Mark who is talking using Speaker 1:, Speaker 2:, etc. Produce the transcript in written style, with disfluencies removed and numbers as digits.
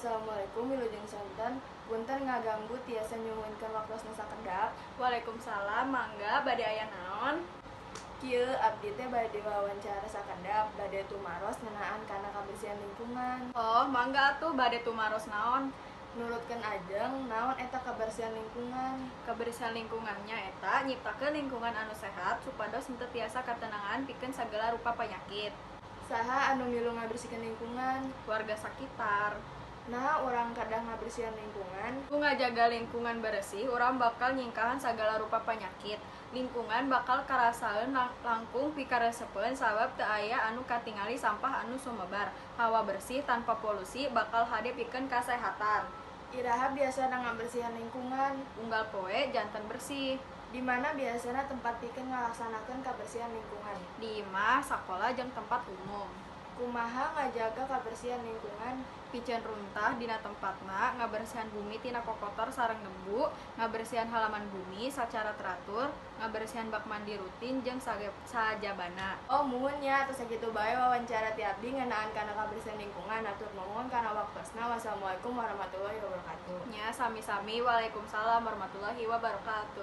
Speaker 1: Assalamualaikum wilujeng sonten. Punten ngaganggu tiasa nyuhunkeun waktosna sakedap.
Speaker 2: Waalaikumsalam, mangga bade aya naon?
Speaker 1: Kieu abdi teh bade wawancara sakedap, bade tumaros ngeunaan kana kabersihan lingkungan.
Speaker 2: Oh, mangga atuh bade tumaros naon?
Speaker 1: Nurutkeun ajeng, naon eta kabersihan lingkungan?
Speaker 2: Kebersihan lingkungannya eta nyiptakeun lingkungan anu sehat supados henteu tiasa katenangan pikeun sagala rupa panyakit.
Speaker 1: Saha anu milu ngabersihkeun lingkungan?
Speaker 2: Warga sakitar.
Speaker 1: Nah, orang kadang ngabersihan lingkungan.
Speaker 2: Ku ngajaga lingkungan bersih, urang bakal nyingkahan sagala rupa panyakit. Lingkungan bakal karasaeun langkung pikaresepeun sabab teu aya anu katingali sampah anu sumebar. Hawa bersih tanpa polusi bakal hade pikeun kasehatan.
Speaker 1: Iraha biasana ngabersihan lingkungan.
Speaker 2: Unggal poe janten bersih.
Speaker 1: Di mana biasana tempat pikeun ngalaksanakeun kabersihan lingkungan?
Speaker 2: Di imah, sakola jeung tempat umum.
Speaker 1: Kumaha ngajaga kabersihan lingkungan?
Speaker 2: Pikeun runtah dina tempatna, ngabersihan bumi tina kokotor sareng debu, ngabersihan halaman bumi sacara teratur, ngabersihan bak mandi rutin jeung sajabana.
Speaker 1: Oh muhun nya, atuh sakitu bae wawancara ti abdi ngeunaan kana kabersihan lingkungan. Atur nuhun kana waktosna. Wassalamualaikum warahmatullahi wabarakatuh.
Speaker 2: Nya sami-sami. Waalaikumsalam warahmatullahi wabarakatuh.